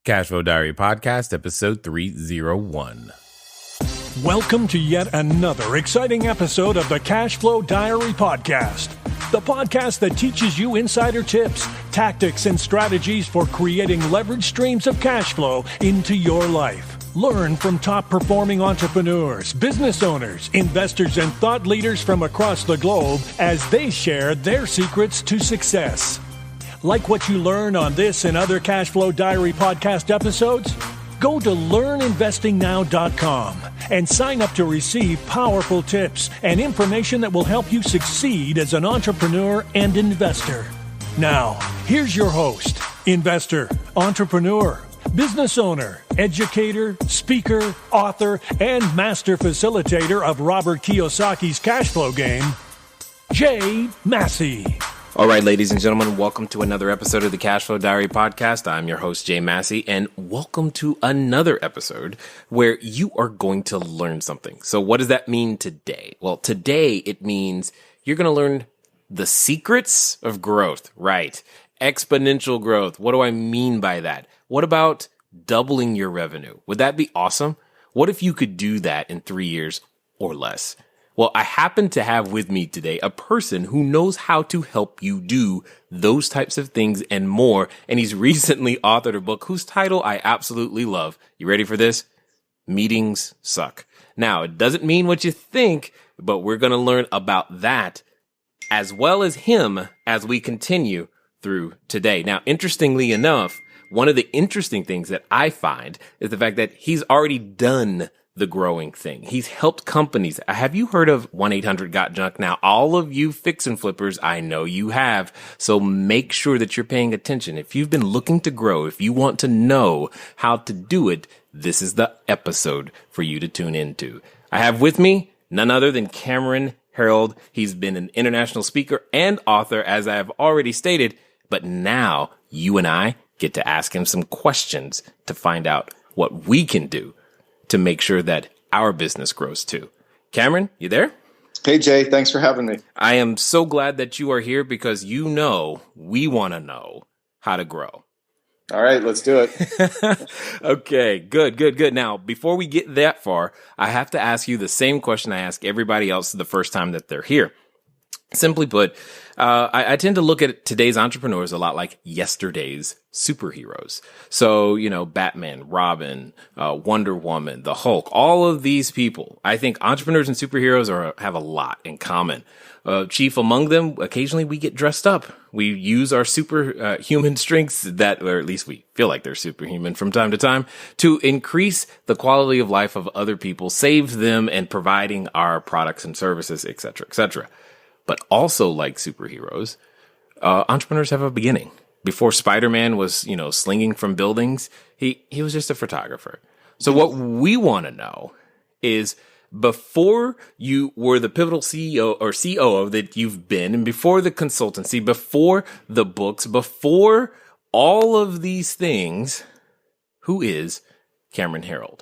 CashFlow Diary Podcast, episode 301. Welcome to yet another exciting episode of the CashFlow Diary Podcast, the podcast that teaches you insider tips, tactics, and strategies for creating leverage streams of cash flow into your life. Learn from top-performing entrepreneurs, business owners, investors, and thought leaders from across the globe as they share their secrets to success. Like what you learn on this and other CashFlow Diary podcast episodes? Go to learninvestingnow.com and sign up to receive powerful tips and information that will help you succeed as an entrepreneur and investor. Now, here's your host, investor, entrepreneur, business owner, educator, speaker, author, and master facilitator of Robert Kiyosaki's cash flow game, Jay Massey. All right, ladies and gentlemen, welcome to another episode of the CashFlow Diary Podcast. I'm your host, Jay Massey, and welcome to another episode where you are going to learn something. So what does that mean today? Well, today it means you're going to learn the secrets of growth, right? Exponential growth. What do I mean by that? What about doubling your revenue? Would that be awesome? What if you could do that in 3 years or less? Well, I happen to have with me today a person who knows how to help you do those types of things and more. And he's recently authored a book whose title I absolutely love. You ready for this? Meetings Suck. Now, it doesn't mean what you think, but we're going to learn about that as well as him as we continue through today. Now, interestingly enough, one of the interesting things that I find is the fact that he's already done the growing thing. He's helped companies. Have you heard of 1-800-GOT-JUNK? Now, all of you fix and flippers, I know you have. So make sure that you're paying attention. If you've been looking to grow, if you want to know how to do it, this is the episode for you to tune into. I have with me none other than Cameron Herold. He's been an international speaker and author, as I have already stated, but now you and I get to ask him some questions to find out what we can do to make sure that our business grows too. Cameron, you there? Hey, Jay. Thanks for having me. I am so glad that you are here because you know we want to know how to grow. All right, let's do it. Okay, good. Now, before we get that far, I have to ask you the same question I ask everybody else the first time that they're here. Simply put, I tend to look at today's entrepreneurs a lot like yesterday's superheroes. So, Batman, Robin, Wonder Woman, the Hulk, all of these people. I think entrepreneurs and superheroes have a lot in common. Chief among them, occasionally we get dressed up. We use our superhuman strengths or at least we feel like they're superhuman from time to time, to increase the quality of life of other people, save them, and providing our products and services, et cetera, et cetera. But also like superheroes, entrepreneurs have a beginning. Before Spider-Man was, slinging from buildings, he was just a photographer. So what we want to know is before you were the pivotal CEO or COO that you've been, and before the consultancy, before the books, before all of these things, who is Cameron Herold?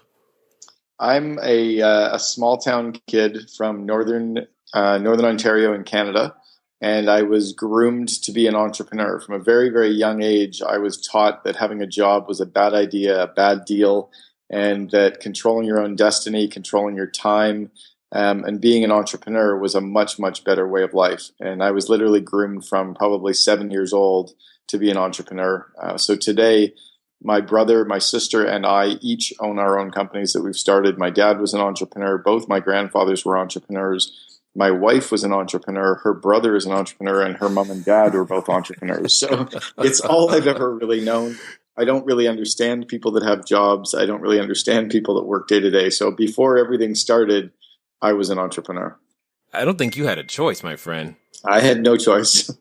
I'm a small town kid from Northern Ontario in Canada, and I was groomed to be an entrepreneur. From a very, very young age, I was taught that having a job was a bad idea, a bad deal, and that controlling your own destiny, controlling your time, and being an entrepreneur was a much, much better way of life. And I was literally groomed from probably 7 years old to be an entrepreneur. So today, my brother, my sister, and I each own our own companies that we've started. My dad was an entrepreneur. Both my grandfathers were entrepreneurs. My wife was an entrepreneur, her brother is an entrepreneur, and her mom and dad were both entrepreneurs. So it's all I've ever really known. I don't really understand people that have jobs. I don't really understand people that work day to day. So before everything started, I was an entrepreneur. I don't think you had a choice, my friend. I had no choice.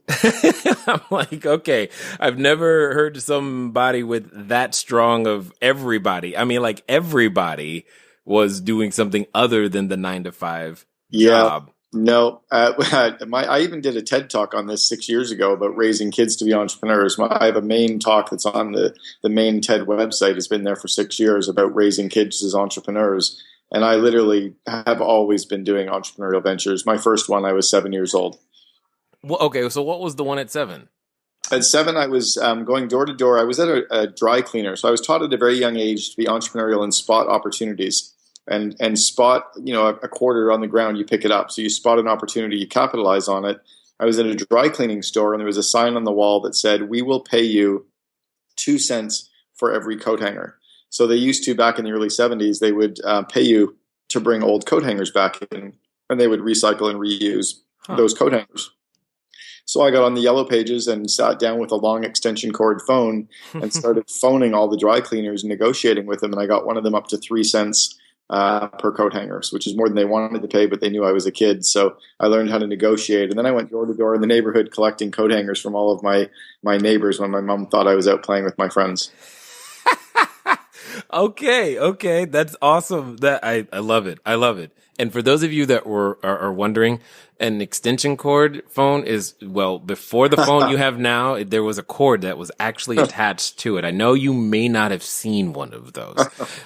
I'm like, okay, I've never heard somebody with that strong of everybody. I mean, like everybody was doing something other than the 9-to-5 job. No, I even did a TED talk on this 6 years ago about raising kids to be entrepreneurs. I have a main talk that's on the main TED website. It's been there for 6 years about raising kids as entrepreneurs. And I literally have always been doing entrepreneurial ventures. My first one, I was 7 years old. Well, okay, so what was the one at 7? At 7, I was going door to door. I was at a dry cleaner. So I was taught at a very young age to be entrepreneurial and spot opportunities and spot, a quarter on the ground, you pick it up. So you spot an opportunity, you capitalize on it. I was at a dry cleaning store and there was a sign on the wall that said, "We will pay you 2 cents for every coat hanger." So they used to, back in the early 70s, they would pay you to bring old coat hangers back in, and they would recycle and reuse those coat hangers. So I got on the yellow pages and sat down with a long extension cord phone and started phoning all the dry cleaners and negotiating with them. And I got one of them up to 3 cents per coat hangers, which is more than they wanted to pay, but they knew I was a kid. So I learned how to negotiate. And then I went door to door in the neighborhood collecting coat hangers from all of my neighbors when my mom thought I was out playing with my friends. Okay. That's awesome. That I love it. I love it. And for those of you that are wondering, an extension cord phone is, well, before the phone you have now, there was a cord that was actually attached to it. I know you may not have seen one of those.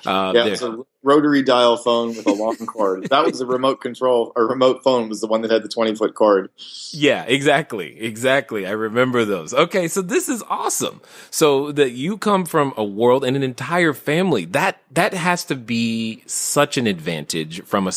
It's a rotary dial phone with a long cord. That was a remote control, or remote phone was the one that had the 20-foot cord. Yeah, exactly. I remember those. Okay, so this is awesome. So that you come from a world and an entire family, that has to be such an advantage from a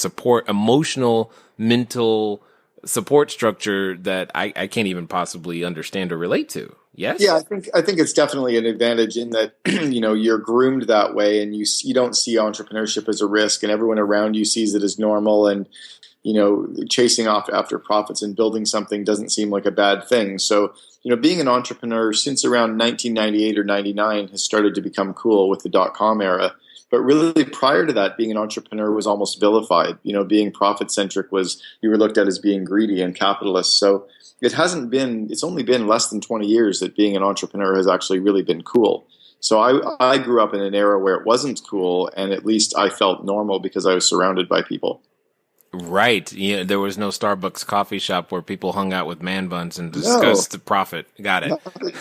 emotional, mental support structure that I can't even possibly understand or relate to. Yes? Yeah, I think it's definitely an advantage in that, you're groomed that way and you don't see entrepreneurship as a risk, and everyone around you sees it as normal, and, chasing off after profits and building something doesn't seem like a bad thing. So, being an entrepreneur since around 1998 or 99 has started to become cool with the .com era. But really, prior to that, being an entrepreneur was almost vilified. Being profit-centric you were looked at as being greedy and capitalist. So it's only been less than 20 years that being an entrepreneur has actually really been cool. So I grew up in an era where it wasn't cool, and at least I felt normal because I was surrounded by people. Right. Yeah, there was no Starbucks coffee shop where people hung out with man buns and discussed the profit. Got it.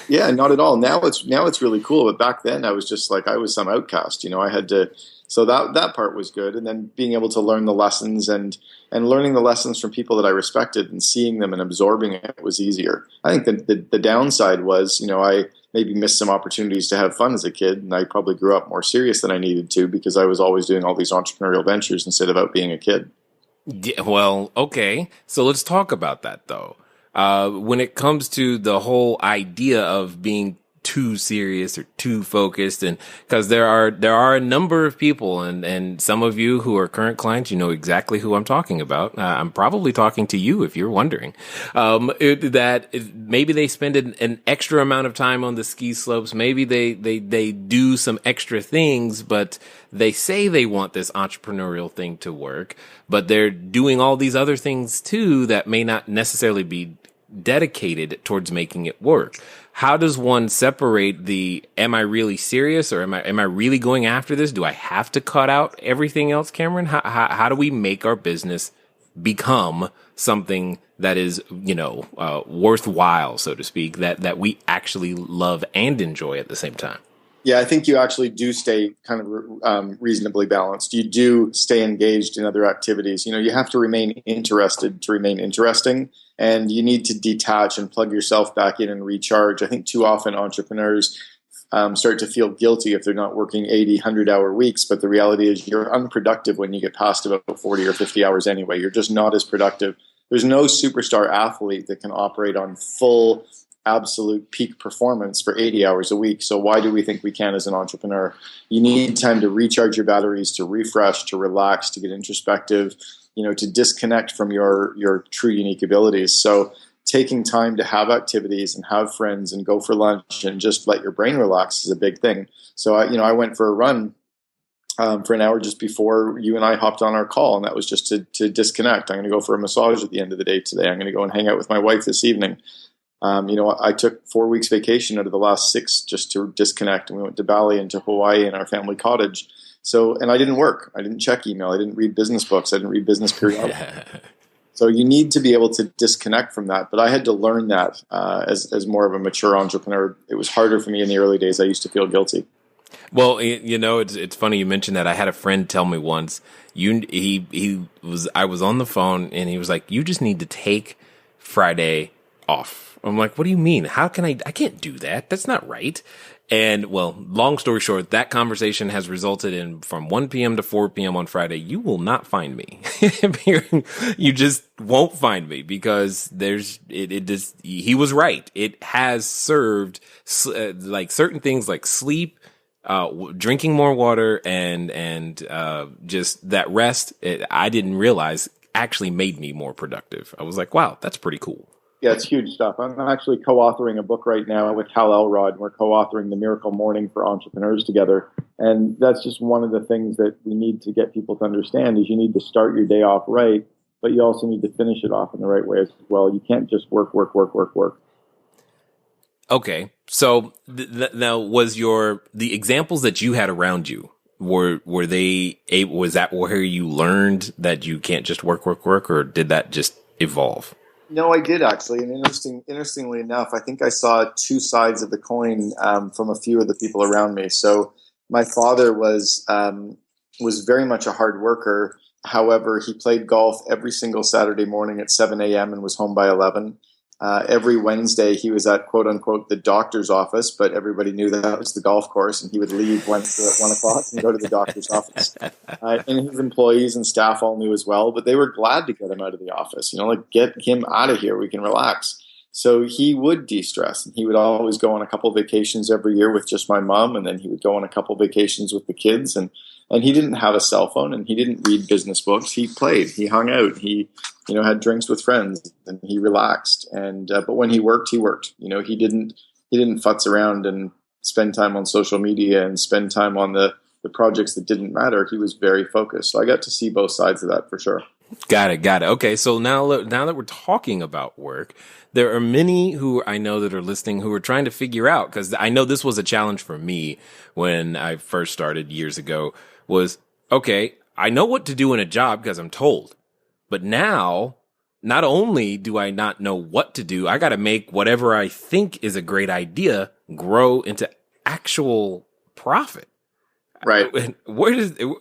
Not at all. Now it's really cool. But back then I was just like, I was some outcast. I had to. So that part was good. And then being able to learn the lessons and learning the lessons from people that I respected and seeing them and absorbing it was easier. I think that the downside was, I maybe missed some opportunities to have fun as a kid. And I probably grew up more serious than I needed to because I was always doing all these entrepreneurial ventures instead of out being a kid. Yeah, well, okay. So let's talk about that, though. When it comes to the whole idea of being too serious or too focused, and because there are a number of people, and some of you who are current clients, you know exactly who I'm talking about. I'm probably talking to you if you're wondering. Maybe they spend an extra amount of time on the ski slopes. Maybe they do some extra things, but they say they want this entrepreneurial thing to work, but they're doing all these other things too that may not necessarily be dedicated towards making it work. How does one separate am I really serious, or am I really going after this? Do I have to cut out everything else, Cameron? How do we make our business become something that is, worthwhile, so to speak, that we actually love and enjoy at the same time? Yeah, I think you actually do stay kind of reasonably balanced. You do stay engaged in other activities. You have to remain interested to remain interesting, and you need to detach and plug yourself back in and recharge. I think too often entrepreneurs start to feel guilty if they're not working 80, 100-hour weeks, but the reality is you're unproductive when you get past about 40 or 50 hours anyway. You're just not as productive. There's no superstar athlete that can operate on full absolute peak performance for 80 hours a week. So why do we think we can as an entrepreneur? You need time to recharge your batteries, to refresh, to relax, to get introspective, to disconnect from your true unique abilities. So taking time to have activities and have friends and go for lunch and just let your brain relax is a big thing. So I went for a run for an hour just before you and I hopped on our call, and that was just to disconnect. I'm going to go for a massage at the end of the day today. I'm going to go and hang out with my wife this evening. I took 4 weeks vacation out of the last 6 just to disconnect, and we went to Bali and to Hawaii in our family cottage. So, and I didn't work. I didn't check email. I didn't read business books. I didn't read business periodicals. So you need to be able to disconnect from that. But I had to learn that as more of a mature entrepreneur. It was harder for me in the early days. I used to feel guilty. Well, it's funny you mentioned that. I had a friend tell me once, I was on the phone and he was like, you just need to take Friday off. I'm like, what do you mean? How can I can't do that. That's not right. And well, long story short, that conversation has resulted in from 1 p.m. to 4 p.m. on Friday, you will not find me. You just won't find me because he was right. It has served like certain things like sleep, drinking more water and just that rest. I didn't realize actually made me more productive. I was like, wow, that's pretty cool. Yeah, it's huge stuff. I'm actually co-authoring a book right now with Hal Elrod. We're co-authoring The Miracle Morning for Entrepreneurs together. And that's just one of the things that we need to get people to understand is you need to start your day off right, but you also need to finish it off in the right way as well. You can't just work. Okay. So now was the examples that you had around you, was that where you learned that you can't just work, or did that just evolve? No, I did actually. And interestingly enough, I think I saw two sides of the coin from a few of the people around me. So my father was very much a hard worker. However, he played golf every single Saturday morning at 7 a.m. and was home by 11. Every Wednesday, he was at, quote unquote, the doctor's office, but everybody knew that was the golf course, and he would leave Wednesday at 1 o'clock and go to the doctor's office. And his employees and staff all knew as well, but they were glad to get him out of the office. Get him out of here. We can relax. So he would de-stress, and he would always go on a couple of vacations every year with just my mom, and then he would go on a couple of vacations with the kids, and he didn't have a cell phone, and he didn't read business books. He played, he hung out, he had drinks with friends, and he relaxed. And but when he worked, he worked. He didn't futz around and spend time on social media and spend time on the projects that didn't matter. He was very focused. So I got to see both sides of that for sure. Got it. Okay, so now that we're talking about work, there are many who I know that are listening who are trying to figure out, because I know this was a challenge for me when I first started years ago, was, okay, I know what to do in a job because I'm told. But now, not only do I not know what to do, I got to make whatever I think is a great idea grow into actual profit. Right.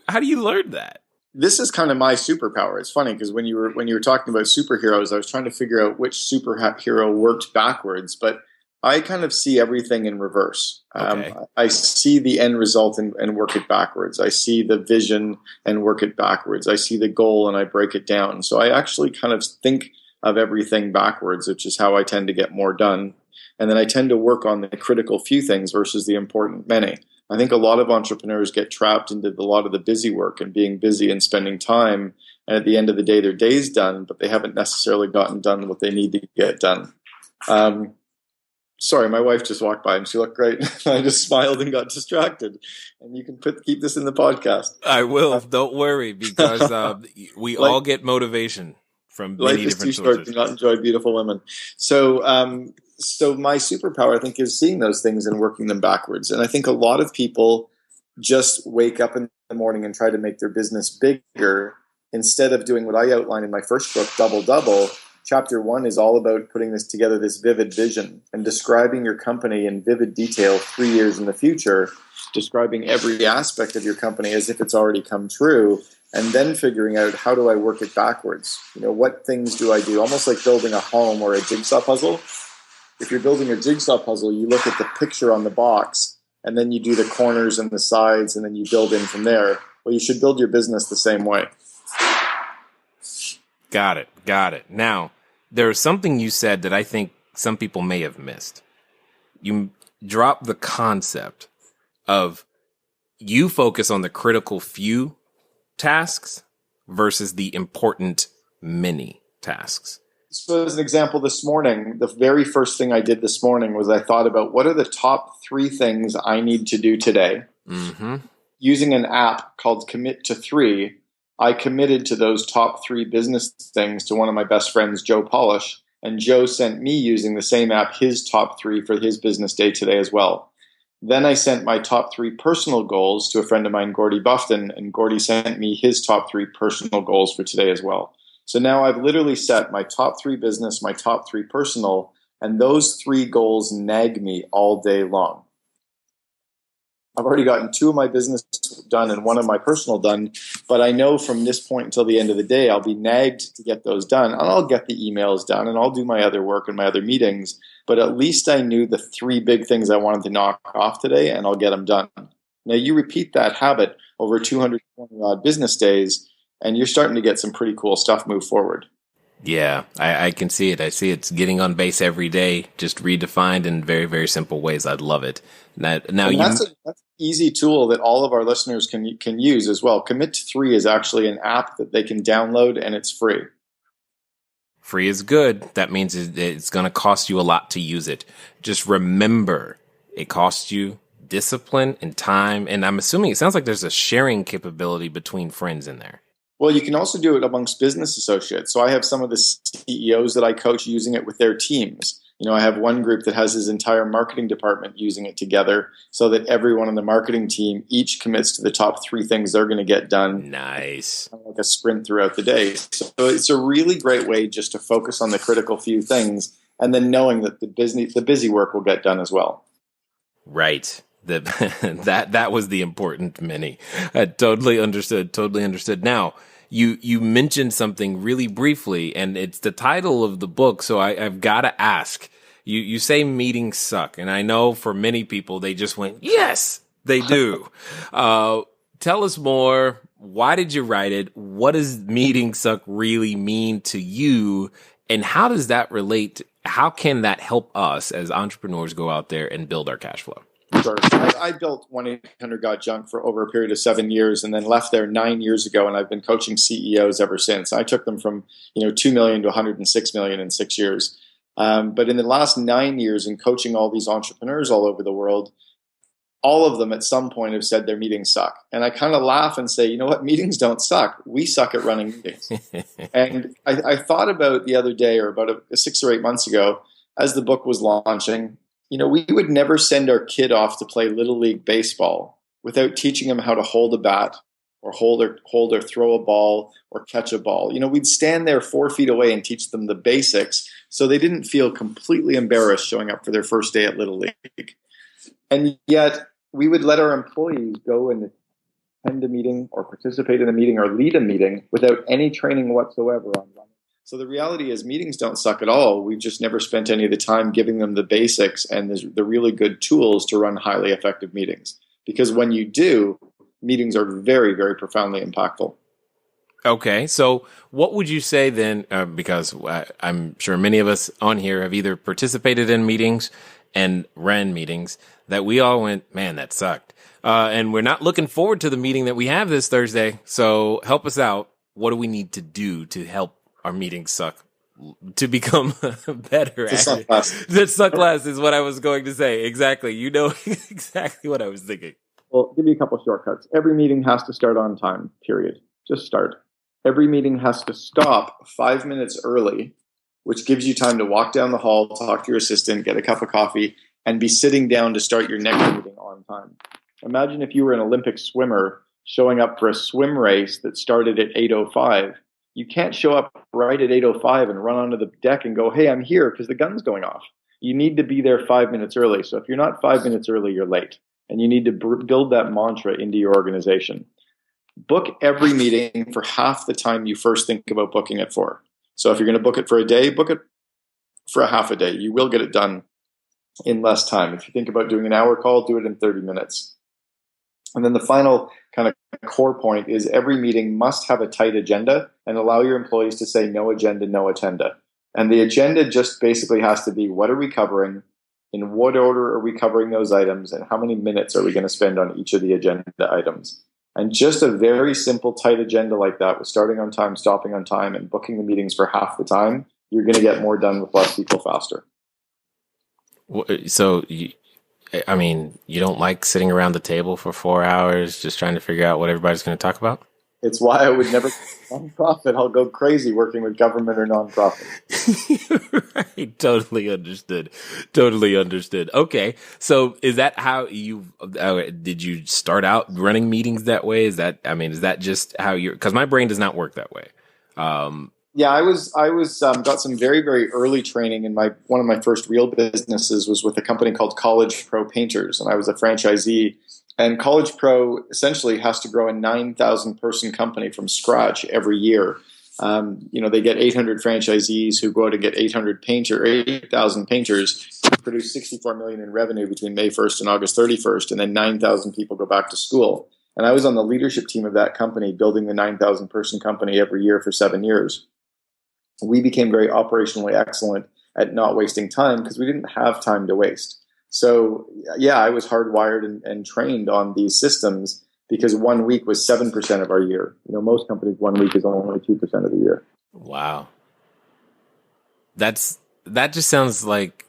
How do you learn that? This is kind of my superpower. It's funny because when you were talking about superheroes, I was trying to figure out which superhero worked backwards, but I kind of see everything in reverse. Okay. I see the end result and work it backwards. I see the vision and work it backwards. I see the goal and I break it down. So I actually kind of think of everything backwards, which is how I tend to get more done. And then I tend to work on the critical few things versus the important many. I think a lot of entrepreneurs get trapped into a lot of the busy work and being busy and spending time. And at the end of the day, their day's done, but they haven't necessarily gotten done what they need to get done. Sorry, my wife just walked by and she looked great. I just smiled and got distracted. And you can keep this in the podcast. I will. Don't worry, because we all get motivation from many different sources. Life is too short to not enjoy beautiful women. So my superpower, I think, is seeing those things and working them backwards. And I think a lot of people just wake up in the morning and try to make their business bigger instead of doing what I outlined in my first book, Double Double. Chapter 1 is all about putting this vivid vision and describing your company in vivid detail 3 years in the future, describing every aspect of your company as if it's already come true, and then figuring out, how do I work it backwards? What things do I do? Almost like building a home or a jigsaw puzzle. If you're building a jigsaw puzzle, you look at the picture on the box, and then you do the corners and the sides, and then you build in from there. Well, you should build your business the same way. Got it. Now, there's something you said that I think some people may have missed. You dropped the concept of you focus on the critical few tasks versus the important many tasks. So as an example, this morning, the very first thing I did this morning was I thought about what are the top 3 things I need to do today. Mm-hmm. Using an app called Commit to 3, I committed to those top 3 business things to one of my best friends, Joe Polish, and Joe sent me, using the same app, his top 3 for his business day today as well. Then I sent my top 3 personal goals to a friend of mine, Gordy Buffton, and Gordy sent me his top 3 personal goals for today as well. So now I've literally set my top 3 business, my top 3 personal, and those 3 goals nag me all day long. I've already gotten 2 of my business done and 1 of my personal done, but I know from this point until the end of the day, I'll be nagged to get those done, and I'll get the emails done, and I'll do my other work and my other meetings, but at least I knew the 3 big things I wanted to knock off today, and I'll get them done. Now, you repeat that habit over 220-odd business days, and you're starting to get some pretty cool stuff move forward. Yeah, I can see it. I see it's getting on base every day, just redefined in very, very simple ways. I'd love it. That's an easy tool that all of our listeners can use as well. Commit to 3 is actually an app that they can download, and it's free. Free is good. That means it's going to cost you a lot to use it. Just remember, it costs you discipline and time. And I'm assuming it sounds like there's a sharing capability between friends in there. Well, you can also do it amongst business associates. So I have some of the CEOs that I coach using it with their teams. I have one group that has his entire marketing department using it together so that everyone on the marketing team each commits to the top 3 things they're going to get done. Nice. Like a sprint throughout the day. So it's a really great way just to focus on the critical few things and then knowing that the busy work will get done as well. Right. That was the important many. I totally understood. Now, you mentioned something really briefly, and it's the title of the book, so I've got to ask. You say meetings suck, and I know for many people they just went, yes, they do. Tell us more. Why did you write it? What does meetings suck really mean to you? And how does that relate? How can that help us as entrepreneurs go out there and build our cash flow? Sure. I built 1-800-GOT-JUNK for over a period of 7 years and then left there 9 years ago, and I've been coaching CEOs ever since. I took them from 2 million to 106 million in 6 years. But in the last 9 years in coaching all these entrepreneurs all over the world, all of them at some point have said their meetings suck. And I kind of laugh and say, you know what? Meetings don't suck. We suck at running meetings. And I thought about the other day, or about 6 or 8 months ago, as the book was launching, we would never send our kid off to play Little League baseball without teaching him how to hold a bat or hold or throw a ball or catch a ball. We'd stand there 4 feet away and teach them the basics so they didn't feel completely embarrassed showing up for their first day at Little League. And yet we would let our employees go and attend a meeting or participate in a meeting or lead a meeting without any training whatsoever on running. So the reality is meetings don't suck at all. We've just never spent any of the time giving them the basics and the really good tools to run highly effective meetings. Because when you do, meetings are very, very profoundly impactful. Okay. So what would you say then, because I'm sure many of us on here have either participated in meetings and ran meetings that we all went, man, that sucked. And we're not looking forward to the meeting that we have this Thursday. So help us out. What do we need to do to help our meetings suck, to become better at it? The suck less is what I was going to say. Exactly. Exactly what I was thinking. Well, I'll give you a couple shortcuts. Every meeting has to start on time, period. Just start. Every meeting has to stop 5 minutes early, which gives you time to walk down the hall, talk to your assistant, get a cup of coffee, and be sitting down to start your next meeting on time. Imagine if you were an Olympic swimmer showing up for a swim race that started at 8:05. You can't show up right at 8:05 and run onto the deck and go, hey, I'm here, because the gun's going off. You need to be there 5 minutes early. So if you're not 5 minutes early, you're late. And you need to build that mantra into your organization. Book every meeting for half the time you first think about booking it for. So if you're going to book it for a day, book it for a half a day. You will get it done in less time. If you think about doing an hour call, do it in 30 minutes. And then the final kind of core point is every meeting must have a tight agenda and allow your employees to say no agenda, no attenda. And the agenda just basically has to be, what are we covering? In what order are we covering those items? And how many minutes are we going to spend on each of the agenda items? And just a very simple, tight agenda like that, with starting on time, stopping on time, and booking the meetings for half the time, you're going to get more done with less people faster. So, you don't like sitting around the table for 4 hours just trying to figure out what everybody's going to talk about? It's why I would never nonprofit. I'll go crazy working with government or nonprofit. Right. Totally understood. Okay. So is that how did you start out running meetings that way? Is that just how because my brain does not work that way. Yeah, I was got some very, very early training in one of my first real businesses was with a company called College Pro Painters, and I was a franchisee And College Pro essentially has to grow a 9,000 person company from scratch every year. They get 800 franchisees who go out and get 8,000 painters, produce 64 million in revenue between May 1st and August 31st, and then 9,000 people go back to school. And I was on the leadership team of that company, building the 9,000 person company every year for 7 years. We became very operationally excellent at not wasting time because we didn't have time to waste. So yeah, I was hardwired and trained on these systems because 1 week was 7% of our year. Most companies, 1 week is only 2% of the year. Wow. That just sounds like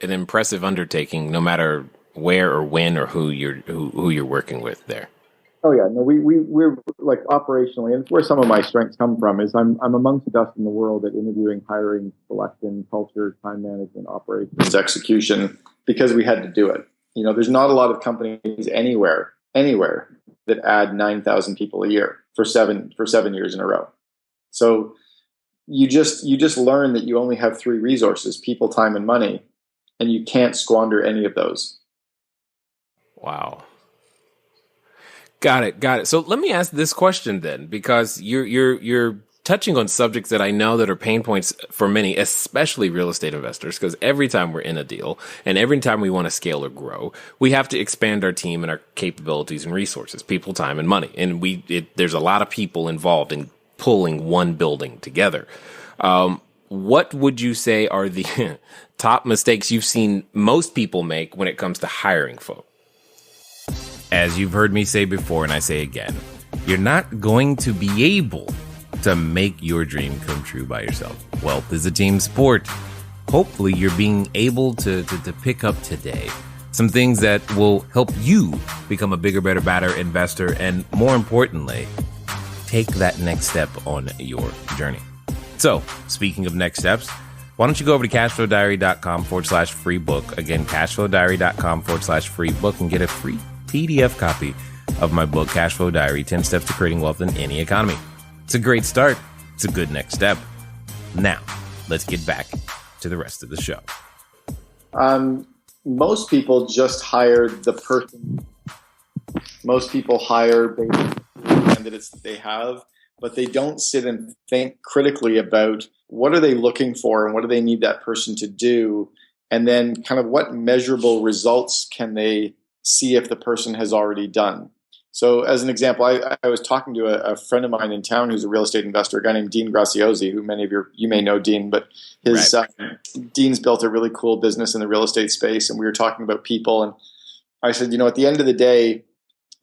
an impressive undertaking, no matter where or when or who you're working with there. Oh yeah, no, we're like operationally, and it's where some of my strengths come from. Is I'm amongst the dust in the world at interviewing, hiring, selection, culture, time management, operations, execution, because we had to do it. There's not a lot of companies anywhere that add 9,000 people a year for 7 years in a row. So you just learn that you only have 3 resources: people, time, and money, and you can't squander any of those. Wow. Got it. So let me ask this question then, because you're touching on subjects that I know that are pain points for many, especially real estate investors, because every time we're in a deal and every time we want to scale or grow, we have to expand our team and our capabilities and resources, people, time, and money. And there's a lot of people involved in pulling one building together. What would you say are the top mistakes you've seen most people make when it comes to hiring folks? As you've heard me say before, and I say again, you're not going to be able to make your dream come true by yourself. Wealth is a team sport. Hopefully, you're being able to pick up today some things that will help you become a bigger, better, badder investor, and more importantly, take that next step on your journey. So, speaking of next steps, why don't you go over to CashFlowDiary.com/free book. Again, CashFlowDiary.com/free book and get a free PDF copy of my book, Cashflow Diary, 10 Steps to Creating Wealth in Any Economy. It's a great start. It's a good next step. Now, let's get back to the rest of the show. Most people just hire the person. Most people hire based on the candidates that they have, but they don't sit and think critically about what are they looking for and what do they need that person to do, and then kind of what measurable results can they see if the person has already done. So as an example, I was talking to a friend of mine in town who's a real estate investor, a guy named Dean Graziosi, who many of you may know Dean, but Dean's built a really cool business in the real estate space. And we were talking about people. And I said, at the end of the day,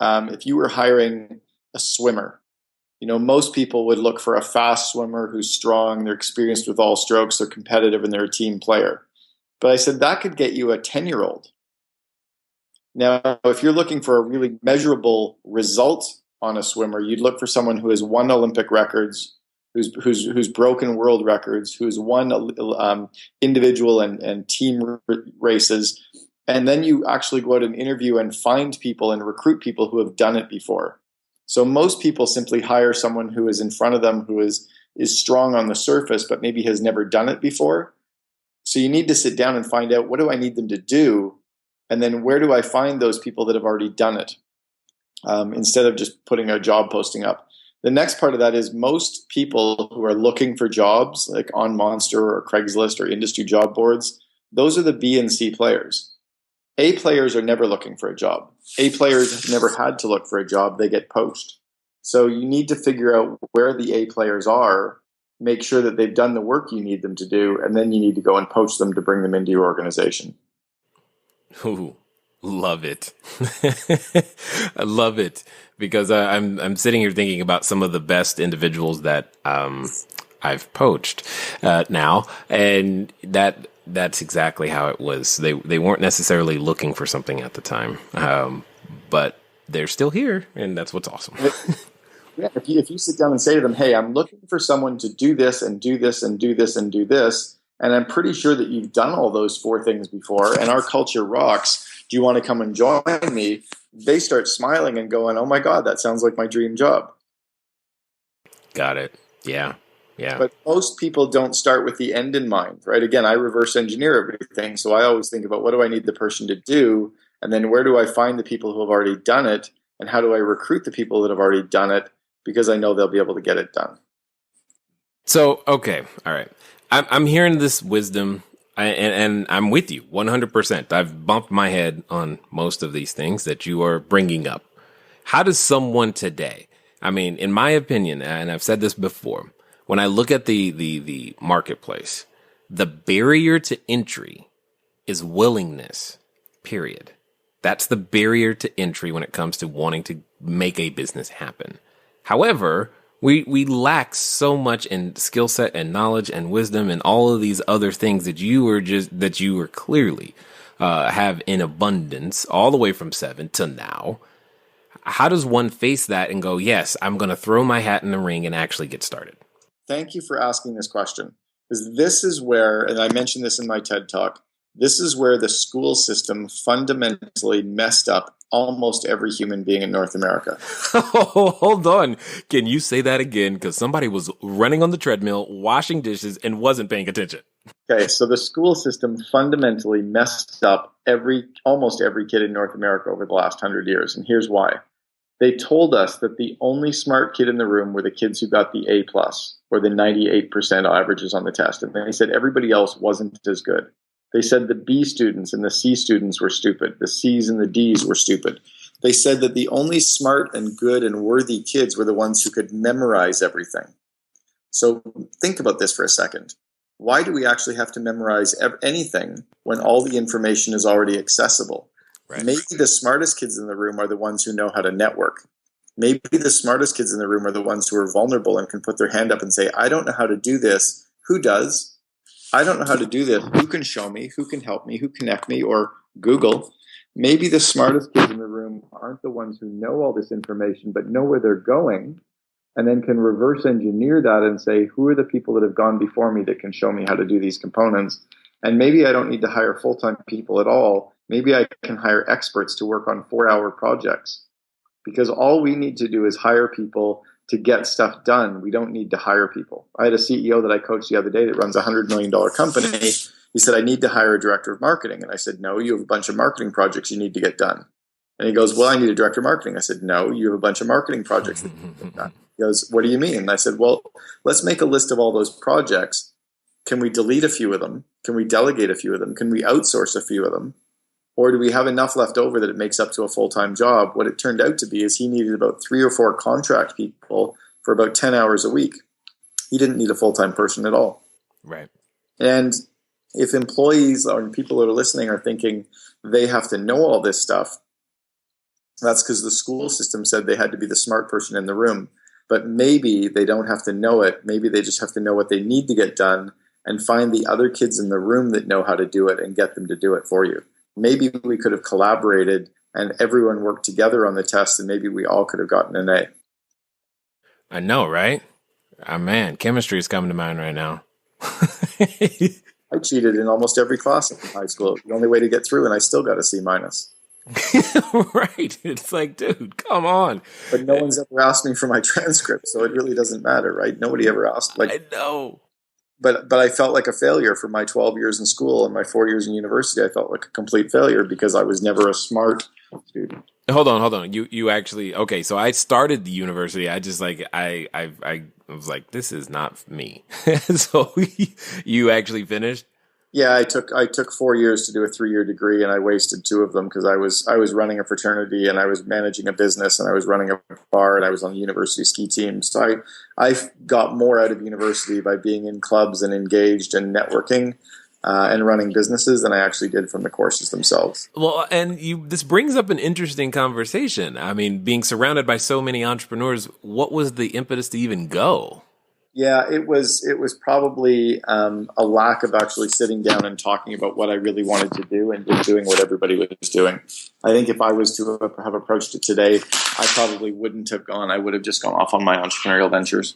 if you were hiring a swimmer, most people would look for a fast swimmer who's strong, they're experienced with all strokes, they're competitive, and they're a team player. But I said, that could get you a 10-year-old. Now, if you're looking for a really measurable result on a swimmer, you'd look for someone who has won Olympic records, who's broken world records, who's won individual and team races, and then you actually go out and interview and find people and recruit people who have done it before. So most people simply hire someone who is in front of them, who is strong on the surface, but maybe has never done it before. So you need to sit down and find out, what do I need them to do? And then where do I find those people that have already done it, instead of just putting a job posting up? The next part of that is most people who are looking for jobs, like on Monster or Craigslist or industry job boards, those are the B and C players. A players are never looking for a job. A players have never had to look for a job. They get poached. So you need to figure out where the A players are, make sure that they've done the work you need them to do, and then you need to go and poach them to bring them into your organization. Ooh, love it. I love it, because I'm sitting here thinking about some of the best individuals that I've poached now, and that's exactly how it was. They weren't necessarily looking for something at the time, but they're still here, and that's what's awesome. Yeah, if you sit down and say to them, "Hey, I'm looking for someone to do this and do this and do this and do this, and I'm pretty sure that you've done all those 4 things before, and our culture rocks. Do you want to come and join me?" They start smiling and going, "Oh my God, that sounds like my dream job." Got it. Yeah. But most people don't start with the end in mind, right? Again, I reverse engineer everything. So I always think about, what do I need the person to do? And then where do I find the people who have already done it? And how do I recruit the people that have already done it? Because I know they'll be able to get it done. So, okay. All right. I'm hearing this wisdom and I'm with you 100%. I've bumped my head on most of these things that you are bringing up. How does someone today, I mean, in my opinion, and I've said this before, when I look at the marketplace, the barrier to entry is willingness, period. That's the barrier to entry when it comes to wanting to make a business happen. However, we lack so much in skill set and knowledge and wisdom and all of these other things that you were clearly have in abundance all the way from 7 to now. How does one face that and go, yes, I'm going to throw my hat in the ring and actually get started? Thank you for asking this question, because this is where, and I mentioned this in my TED Talk, this is where the school system fundamentally messed up almost every human being in North America. Oh, hold on. Can you say that again? Because somebody was running on the treadmill, washing dishes, and wasn't paying attention. Okay, so the school system fundamentally messed up almost every kid in North America over the last 100 years, and here's why. They told us that the only smart kid in the room were the kids who got the A+, or the 98% averages on the test, and they said everybody else wasn't as good. They said the B students and the C students were stupid. The C's and the D's were stupid. They said that the only smart and good and worthy kids were the ones who could memorize everything. So think about this for a second. Why do we actually have to memorize anything when all the information is already accessible? Right. Maybe the smartest kids in the room are the ones who know how to network. Maybe the smartest kids in the room are the ones who are vulnerable and can put their hand up and say, I don't know how to do this. Who does? I don't know how to do this. Who can show me? Who can help me? Who connect me? Or Google. Maybe the smartest kids in the room aren't the ones who know all this information, but know where they're going, and then can reverse engineer that and say, who are the people that have gone before me that can show me how to do these components? And maybe I don't need to hire full-time people at all. Maybe I can hire experts to work on 4-hour projects, because all we need to do is hire people to get stuff done. We don't need to hire people. I had a CEO that I coached the other day that runs a $100 million company. He said, I need to hire a director of marketing. And I said, no, you have a bunch of marketing projects you need to get done. And he goes, well, I need a director of marketing. I said, no, you have a bunch of marketing projects that you need to get done. He goes, what do you mean? And I said, well, let's make a list of all those projects. Can we delete a few of them? Can we delegate a few of them? Can we outsource a few of them? Or do we have enough left over that it makes up to a full-time job? What it turned out to be is he needed about 3 or 4 contract people for about 10 hours a week. He didn't need a full-time person at all. Right. And if employees or people that are listening are thinking they have to know all this stuff, that's because the school system said they had to be the smart person in the room. But maybe they don't have to know it. Maybe they just have to know what they need to get done and find the other kids in the room that know how to do it and get them to do it for you. Maybe we could have collaborated and everyone worked together on the test, and maybe we all could have gotten an A. I know, right? Man, chemistry is coming to mind right now. I cheated in almost every class in high school. The only way to get through, and I still got a C-. Right. It's like, dude, come on. But no one's ever asked me for my transcript, so it really doesn't matter, right? Nobody ever asked. I know. But I felt like a failure for my 12 years in school and my 4 years in university. I felt like a complete failure because I was never a smart student. Hold on. You actually, okay, so I started the university. I just I was like, this is not me. So you actually finished? Yeah, I took 4 years to do a 3-year degree, and I wasted 2 of them because I was running a fraternity, and I was managing a business, and I was running a bar, and I was on the university ski team. So I got more out of university by being in clubs and engaged and networking and running businesses than I actually did from the courses themselves. Well, and this brings up an interesting conversation. I mean, being surrounded by so many entrepreneurs, what was the impetus to even go? Yeah, it was probably a lack of actually sitting down and talking about what I really wanted to do and just doing what everybody was doing. I think if I was to have approached it today, I probably wouldn't have gone. I would have just gone off on my entrepreneurial ventures.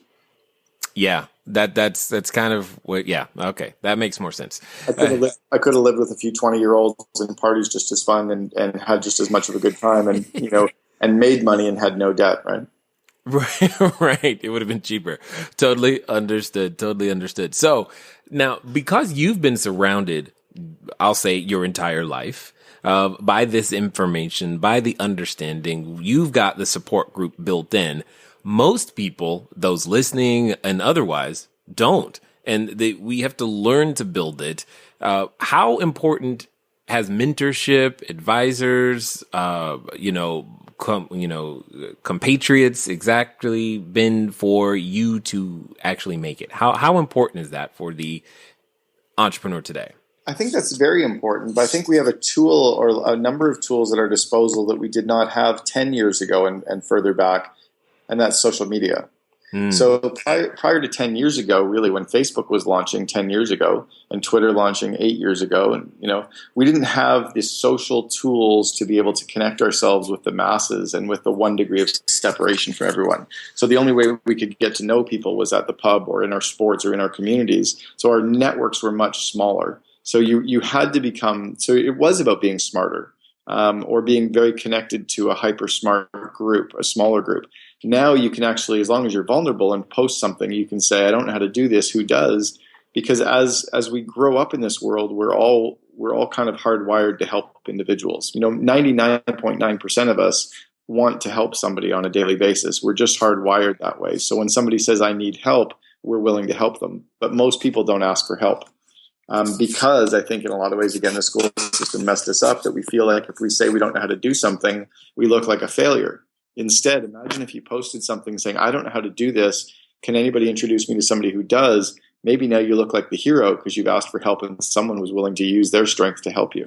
Yeah, that's kind of what. Yeah, okay, that makes more sense. I could have lived with a few 20-year-olds and parties just as fun and had just as much of a good time and and made money and had no debt, right? Right. It would have been cheaper. Totally understood. So now, because you've been surrounded, I'll say your entire life, by this information, by the understanding. You've got the support group built in. Most people, those listening and otherwise, don't. And we have to learn to build it. How important has mentorship, advisors, compatriots exactly been for you to actually make it? How important is that for the entrepreneur today? I think that's very important, but I think we have a tool or a number of tools at our disposal that we did not have 10 years ago and further back, and that's social media. So prior to 10 years ago, really, when Facebook was launching 10 years ago and Twitter launching 8 years ago, and we didn't have the social tools to be able to connect ourselves with the masses and with the one degree of separation from everyone. So the only way we could get to know people was at the pub or in our sports or in our communities. So our networks were much smaller. So you had to become, so it was about being smarter or being very connected to a hyper smart group, a smaller group. Now you can actually, as long as you're vulnerable and post something, you can say, I don't know how to do this. Who does? Because as we grow up in this world, we're all kind of hardwired to help individuals. 99.9% of us want to help somebody on a daily basis. We're just hardwired that way. So when somebody says, I need help, we're willing to help them. But most people don't ask for help. Because I think in a lot of ways, again, the school system messed us up, that we feel like if we say we don't know how to do something, we look like a failure. Instead, imagine if you posted something saying, I don't know how to do this. Can anybody introduce me to somebody who does? Maybe now you look like the hero because you've asked for help and someone was willing to use their strength to help you.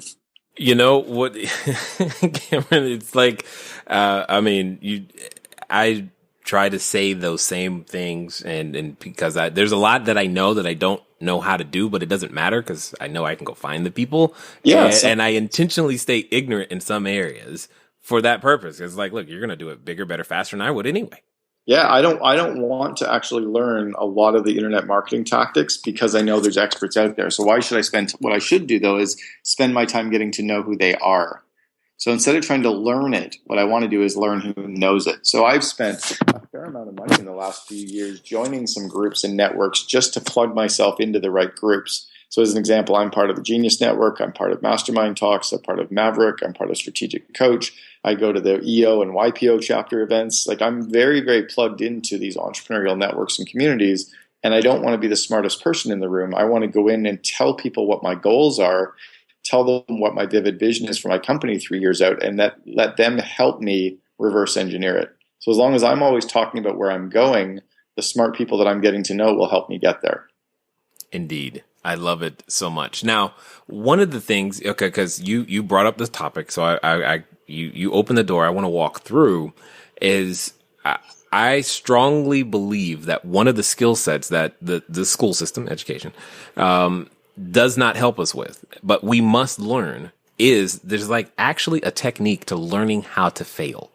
You know what, Cameron, it's like, I try to say those same things and because there's a lot that I know that I don't know how to do, but it doesn't matter because I know I can go find the people. Yeah. And I intentionally stay ignorant in some areas for that purpose. It's like, look, you're going to do it bigger, better, faster than I would anyway. Yeah, I don't want to actually learn a lot of the internet marketing tactics because I know there's experts out there. So why should I spend? What I should do though is spend my time getting to know who they are. So instead of trying to learn it, what I want to do is learn who knows it. So I've spent a fair amount of money in the last few years joining some groups and networks just to plug myself into the right groups. So as an example, I'm part of the Genius Network. I'm part of Mastermind Talks. I'm part of Maverick. I'm part of Strategic Coach. I go to the EO and YPO chapter events. Like I'm very, very plugged into these entrepreneurial networks and communities. And I don't want to be the smartest person in the room. I want to go in and tell people what my goals are, tell them what my vivid vision is for my company 3 years out, and let them help me reverse engineer it. So as long as I'm always talking about where I'm going, the smart people that I'm getting to know will help me get there. Indeed. I love it so much. Now, one of the things, okay, because you brought up this topic, so you open the door. I want to walk through. Is I strongly believe that one of the skill sets that the school system, education, does not help us with, but we must learn is there's like actually a technique to learning how to fail,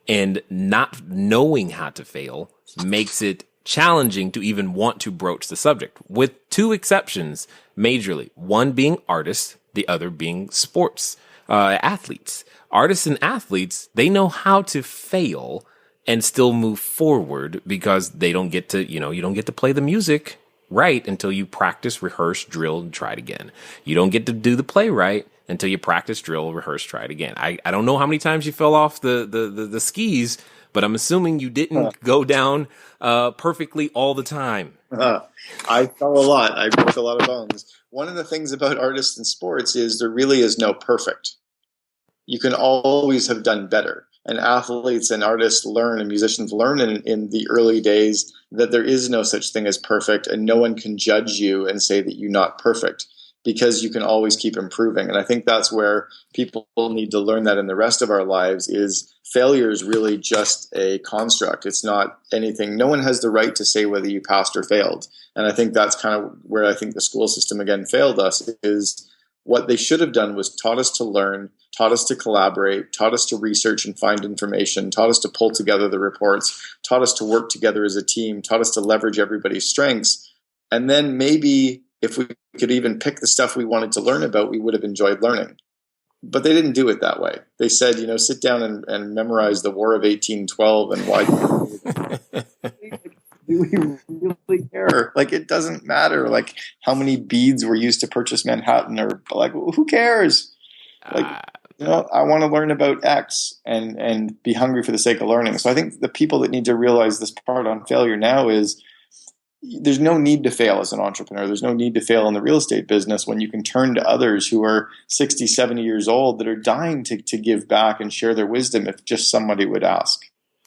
and not knowing how to fail makes it challenging to even want to broach the subject, with two exceptions majorly, one being artists, the other being sports athletes. Artists and athletes, they know how to fail and still move forward because they don't get to, you don't get to play the music right until you practice, rehearse, drill, and try it again. You don't get to do the play right until you practice, drill, rehearse, try it again. I don't know how many times you fell off the skis, but I'm assuming you didn't go down perfectly all the time. I fell a lot. I broke a lot of bones. One of the things about artists and sports is there really is no perfect. You can always have done better. And athletes and artists learn and musicians learn in the early days that there is no such thing as perfect, and no one can judge you and say that you're not perfect because you can always keep improving. And I think that's where people need to learn that in the rest of our lives is failure is really just a construct. It's not anything. No one has the right to say whether you passed or failed. And I think that's kind of where I think the school system again failed us is what they should have done was taught us to learn, taught us to collaborate, taught us to research and find information, taught us to pull together the reports, taught us to work together as a team, taught us to leverage everybody's strengths. And then maybe if we could even pick the stuff we wanted to learn about, we would have enjoyed learning. But they didn't do it that way. They said, sit down and memorize the War of 1812 and why. Do we really care? Like, it doesn't matter, like, how many beads were used to purchase Manhattan, or like, who cares? Like, I want to learn about X and be hungry for the sake of learning. So I think the people that need to realize this part on failure now is there's no need to fail as an entrepreneur. There's no need to fail in the real estate business when you can turn to others who are 60, 70 years old that are dying to give back and share their wisdom if just somebody would ask.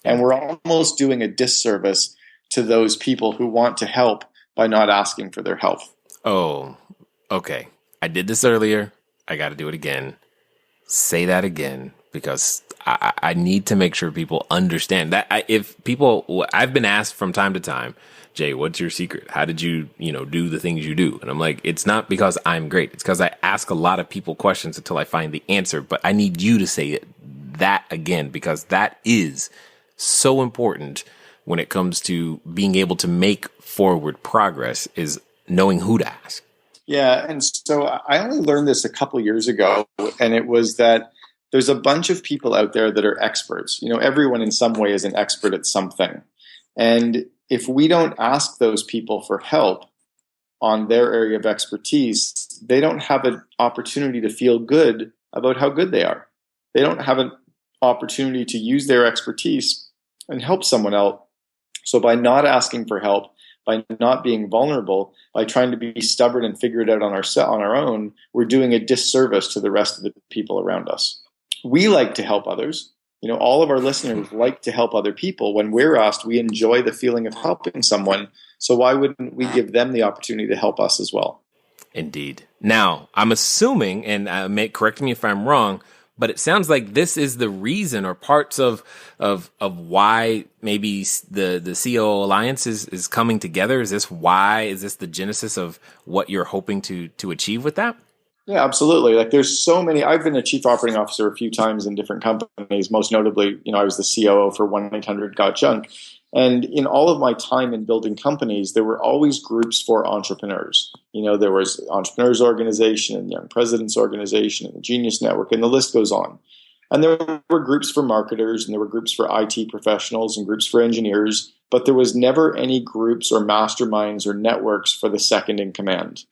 And we're almost doing a disservice to those people who want to help by not asking for their help. Oh, okay. I did this earlier. I got to do it again. Say that again, because I need to make sure people understand that. I've been asked from time to time, Jay, what's your secret? How did you do the things you do? And I'm like, it's not because I'm great. It's because I ask a lot of people questions until I find the answer. But I need you to say that again, because that is so important when it comes to being able to make forward progress, is knowing who to ask. Yeah. And so I only learned this a couple years ago, and it was that there's a bunch of people out there that are experts. Everyone in some way is an expert at something. And if we don't ask those people for help on their area of expertise, they don't have an opportunity to feel good about how good they are. They don't have an opportunity to use their expertise and help someone else. So by not asking for help, by not being vulnerable, by trying to be stubborn and figure it out on our own, we're doing a disservice to the rest of the people around us. We like to help others. All of our listeners like to help other people. When we're asked, we enjoy the feeling of helping someone. So why wouldn't we give them the opportunity to help us as well? Indeed. Now, I'm assuming, and correct me if I'm wrong, but it sounds like this is the reason or parts of why maybe the COO Alliance is coming together. Is this the genesis of what you're hoping to achieve with that? Yeah, absolutely. There's so many. I've been a chief operating officer a few times in different companies. Most notably, I was the COO for 1-800-GOT-JUNK. And in all of my time in building companies, there were always groups for entrepreneurs. There was Entrepreneurs Organization and Young Presidents Organization and the Genius Network, and the list goes on. And there were groups for marketers, and there were groups for IT professionals and groups for engineers, but there was never any groups or masterminds or networks for the second in command.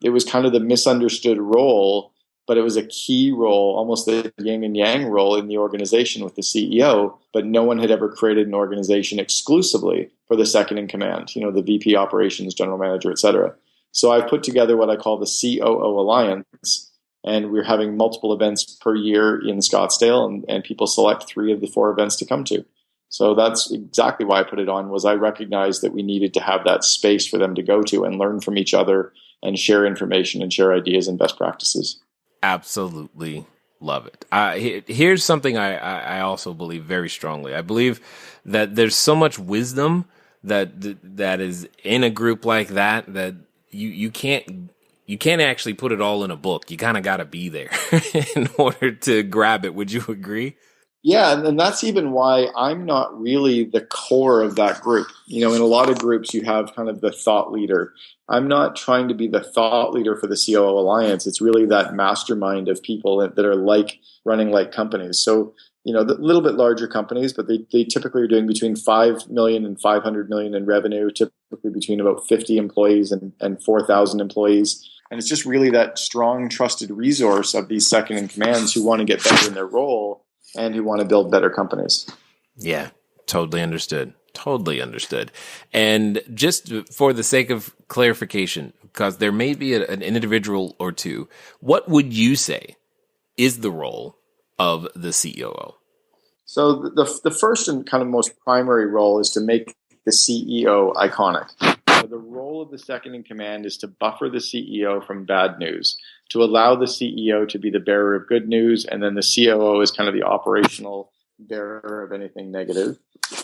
It was kind of the misunderstood role, but it was a key role, almost the yin and yang role in the organization with the CEO, but no one had ever created an organization exclusively for the second in command, the VP operations, general manager, et cetera. So I've put together what I call the COO Alliance, and we're having multiple events per year in Scottsdale, and people select 3 of the 4 events to come to. So that's exactly why I put it on, was I recognized that we needed to have that space for them to go to and learn from each other and share information and share ideas and best practices. Absolutely love it. Here's something I also believe very strongly. I believe that there's so much wisdom that is in a group like that you can't actually put it all in a book. You kind of got to be there in order to grab it. Would you agree? Yeah, and that's even why I'm not really the core of that group. In a lot of groups, you have kind of the thought leader. I'm not trying to be the thought leader for the COO Alliance. It's really that mastermind of people that are running like companies. So, the little bit larger companies, but they typically are doing between 5 million and 500 million in revenue, typically between about 50 employees and 4,000 employees. And it's just really that strong, trusted resource of these second in commands who want to get better in their role and who want to build better companies. Yeah, totally understood. And just for the sake of clarification, because there may be an individual or two, what would you say is the role of the COO? So the first and kind of most primary role is to make the CEO iconic. So the role of the second in command is to buffer the CEO from bad news, to allow the CEO to be the bearer of good news, and then the COO is kind of the operational bearer of anything negative.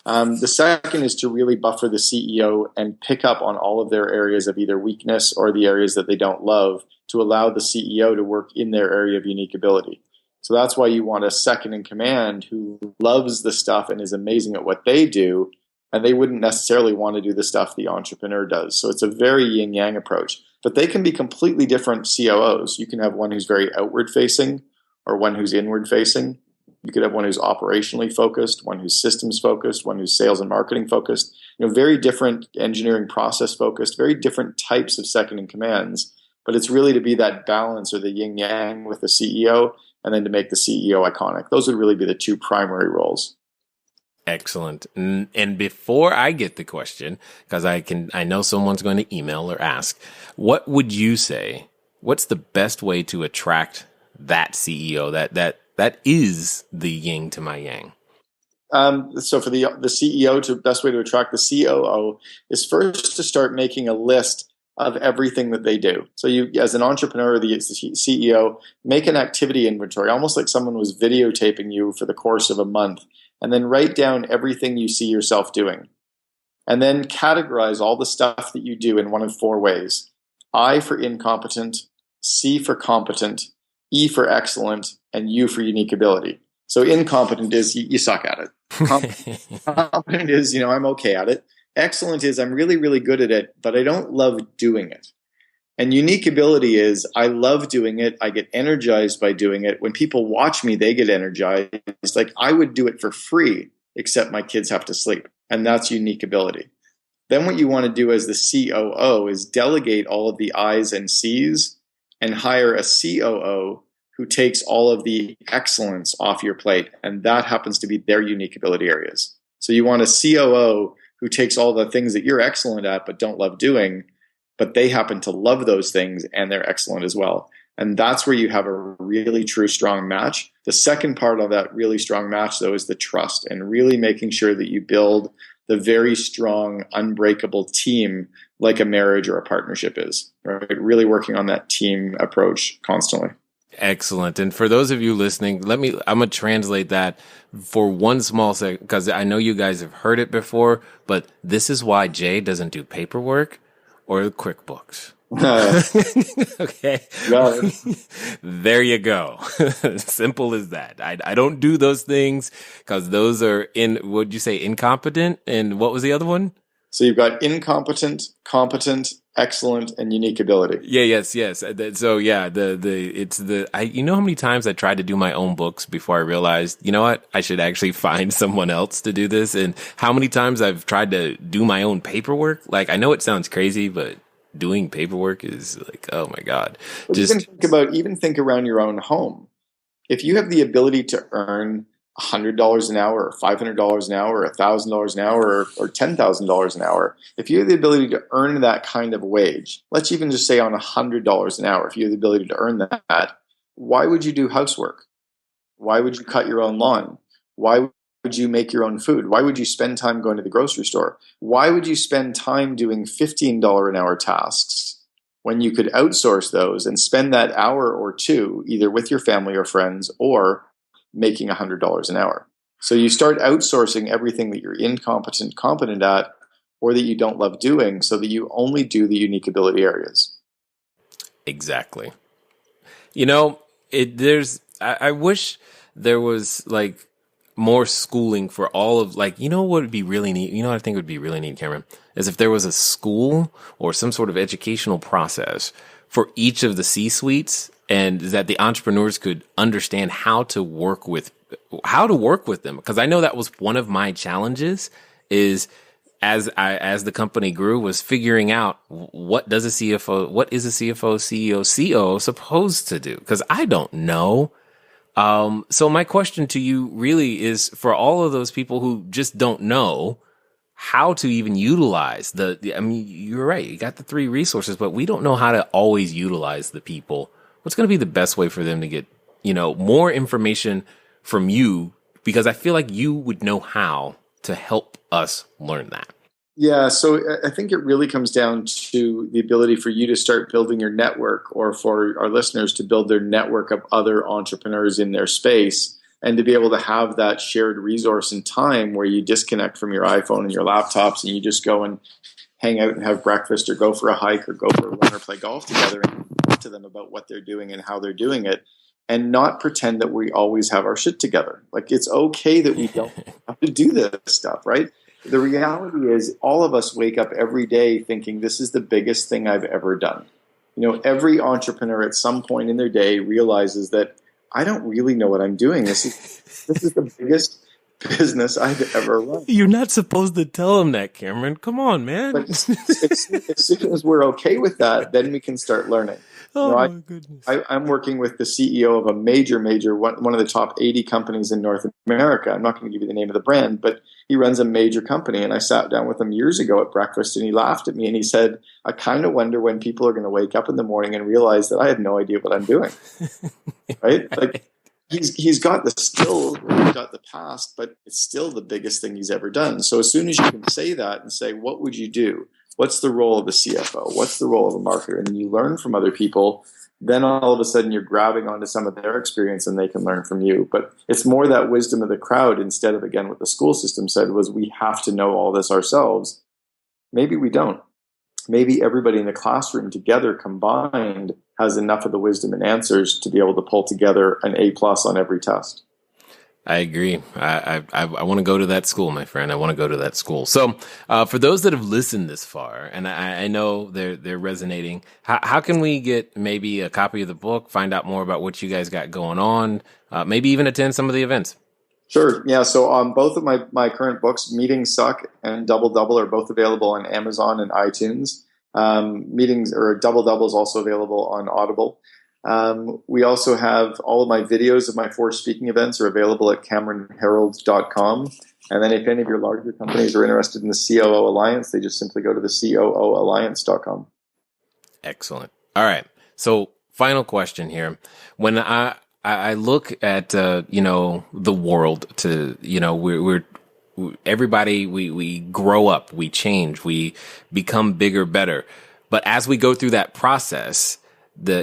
The second is to really buffer the CEO and pick up on all of their areas of either weakness or the areas that they don't love, to allow the CEO to work in their area of unique ability. So that's why you want a second in command who loves the stuff and is amazing at what they do, and they wouldn't necessarily want to do the stuff the entrepreneur does. So it's a very yin-yang approach. But they can be completely different COOs. You can have one who's very outward-facing or one who's inward-facing. You could have one who's operationally focused, one who's systems focused, one who's sales and marketing focused. Very different engineering process focused, very different types of second in commands. But it's really to be that balance or the yin-yang with the CEO and then to make the CEO iconic. Those would really be the two primary roles. Excellent. And before I get the question, because I know someone's going to email or ask, what would you say? What's the best way to attract that CEO that is the yin to my yang? So for the CEO, best way to attract the COO is first to start making a list of everything that they do. So you, as an entrepreneur, the CEO, make an activity inventory, almost like someone was videotaping you for the course of a month, and then write down everything you see yourself doing. And then categorize all the stuff that you do in one of four ways. I for incompetent, C for competent, E for excellent, and U for unique ability. So incompetent is you suck at it. Competent is, I'm okay at it. Excellent is I'm really, really good at it, but I don't love doing it. And unique ability is I love doing it. I get energized by doing it. When people watch me, they get energized. It's like I would do it for free, except my kids have to sleep. And that's unique ability. Then what you want to do as the COO is delegate all of the I's and C's and hire a COO who takes all of the excellence off your plate. And that happens to be their unique ability areas. So you want a COO who takes all the things that you're excellent at but don't love doing, but they happen to love those things and they're excellent as well. And that's where you have a really true strong match. The second part of that really strong match, though, is the trust and really making sure that you build the very strong, unbreakable team like a marriage or a partnership is, right? Really working on that team approach constantly. Excellent. And for those of you listening, I'm going to translate that for one small second, because I know you guys have heard it before, but this is why Jay doesn't do paperwork or QuickBooks. Okay. There you go. Simple as that. I don't do those things because those are would you say incompetent? And what was the other one? So you've got incompetent, competent, excellent, and unique ability. Yeah, yes. So yeah, you know how many times I tried to do my own books before I realized, you know what, I should actually find someone else to do this. And how many times I've tried to do my own paperwork. Like, I know it sounds crazy, but doing paperwork is like, oh my God. Even think around your own home. If you have the ability to earn $100 an hour or $500 an hour or $1,000 an hour or $10,000 an hour, if you have the ability to earn that kind of wage, let's even just say on $100 an hour, if you have the ability to earn that, why would you do housework? Why would you cut your own lawn? Why would you make your own food? Why would you spend time going to the grocery store? Why would you spend time doing $15 an hour tasks when you could outsource those and spend that hour or two either with your family or friends or making $100 an hour? So you start outsourcing everything that you're competent at, or that you don't love doing, so that you only do the unique ability areas. Exactly. I wish there was like more schooling for all of, like, what would be really neat? What I think would be really neat, Cameron, is if there was a school or some sort of educational process for each of the C-suites, and that the entrepreneurs could understand how to work with them. Because I know that was one of my challenges is as the company grew was figuring out what is a CFO, CEO, COO supposed to do? Because I don't know. So my question to you really is for all of those people who just don't know how to even utilize you're right. You got the three resources, but we don't know how to always utilize the people. What's going to be the best way for them to get, more information from you? Because I feel like you would know how to help us learn that. Yeah. So I think it really comes down to the ability for you to start building your network, or for our listeners to build their network of other entrepreneurs in their space, and to be able to have that shared resource and time where you disconnect from your iPhone and your laptops and you just go and hang out and have breakfast or go for a hike or go for a run or play golf together and talk to them about what they're doing and how they're doing it, and not pretend that we always have our shit together. Like, it's okay that we don't have to do this stuff, right? The reality is all of us wake up every day thinking this is the biggest thing I've ever done. Every entrepreneur at some point in their day realizes that I don't really know what I'm doing. This is the biggest business I've ever run. You're not supposed to tell them that, Cameron. Come on, man. But as soon as we're okay with that, then we can start learning. Oh, my goodness. I'm working with the CEO of a major, one of the top 80 companies in North America. I'm not going to give you the name of the brand, but he runs a major company. And I sat down with him years ago at breakfast, and he laughed at me and he said, I kind of wonder when people are going to wake up in the morning and realize that I have no idea what I'm doing. Right? Like, he's got the skill, he's got the past, but it's still the biggest thing he's ever done. So as soon as you can say that and say, what would you do? What's the role of a CFO? What's the role of a marketer? And then you learn from other people. Then all of a sudden you're grabbing onto some of their experience and they can learn from you. But it's more that wisdom of the crowd instead of, again, what the school system said was we have to know all this ourselves. Maybe we don't. Maybe everybody in the classroom together combined has enough of the wisdom and answers to be able to pull together an A+ on every test. I agree. I want to go to that school, my friend. I want to go to that school. So, for those that have listened this far, and I know they're resonating, how can we get maybe a copy of the book, find out more about what you guys got going on, maybe even attend some of the events? Sure. Yeah. So, both of my current books, Meetings Suck and Double Double, are both available on Amazon and iTunes. Double Double is also available on Audible. We also have all of my videos of my 4 speaking events are available at CameronHerold.com. And then if any of your larger companies are interested in the COO Alliance, they just simply go to the COOalliance.com. Excellent. All right. So final question here. When I look at, the world we're everybody, we grow up, we change, we become bigger, better. But as we go through that process,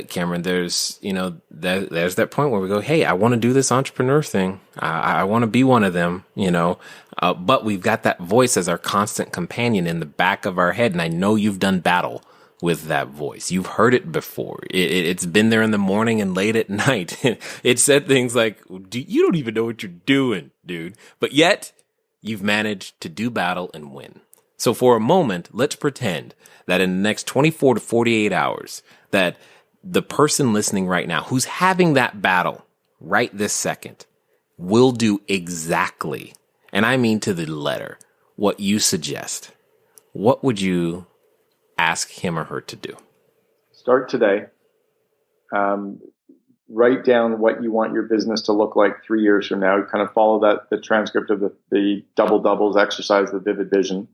Cameron, there's that point where we go, hey, I want to do this entrepreneur thing. I want to be one of them, but we've got that voice as our constant companion in the back of our head. And I know you've done battle with that voice. You've heard it before. It's been there in the morning and late at night. It said things like, you don't even know what you're doing, dude. But yet you've managed to do battle and win. So for a moment, let's pretend that in the next 24 to 48 hours, that the person listening right now who's having that battle right this second will do exactly, and I mean to the letter, what you suggest. What would you ask him or her to do? Start today. Write down what you want your business to look like 3 years from now. Kind of follow the transcript of the double doubles exercise, the vivid vision,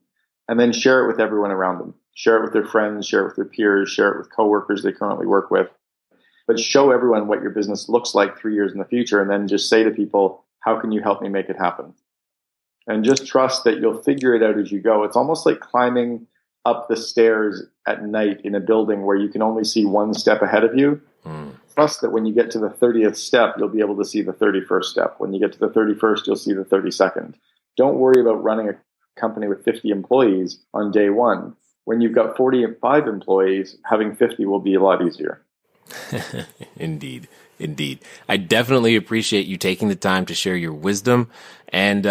and then share it with everyone around them. Share it with their friends, share it with their peers, share it with coworkers they currently work with. But show everyone what your business looks like 3 years in the future, and then just say to people, how can you help me make it happen? And just trust that you'll figure it out as you go. It's almost like climbing up the stairs at night in a building where you can only see one step ahead of you. Trust that when you get to the 30th step, you'll be able to see the 31st step. When you get to the 31st, you'll see the 32nd. Don't worry about running a company with 50 employees on day one. When you've got 45 employees, having 50 will be a lot easier. Indeed. I definitely appreciate you taking the time to share your wisdom and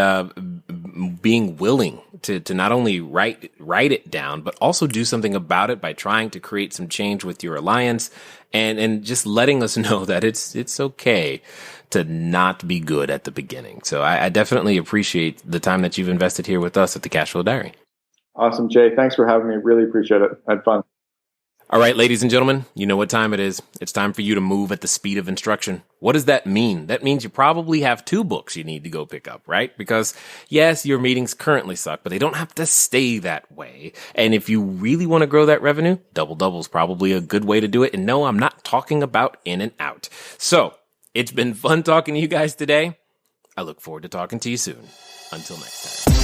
being willing to not only write it down, but also do something about it by trying to create some change with your alliance and just letting us know that it's okay to not be good at the beginning. So I definitely appreciate the time that you've invested here with us at the Cashflow Diary. Awesome, Jay. Thanks for having me. Really appreciate it. I had fun. All right, ladies and gentlemen, you know what time it is. It's time for you to move at the speed of instruction. What does that mean? That means you probably have 2 books you need to go pick up, right? Because yes, your meetings currently suck, but they don't have to stay that way. And if you really want to grow that revenue, Double Double is probably a good way to do it. And no, I'm not talking about in and out. So it's been fun talking to you guys today. I look forward to talking to you soon. Until next time.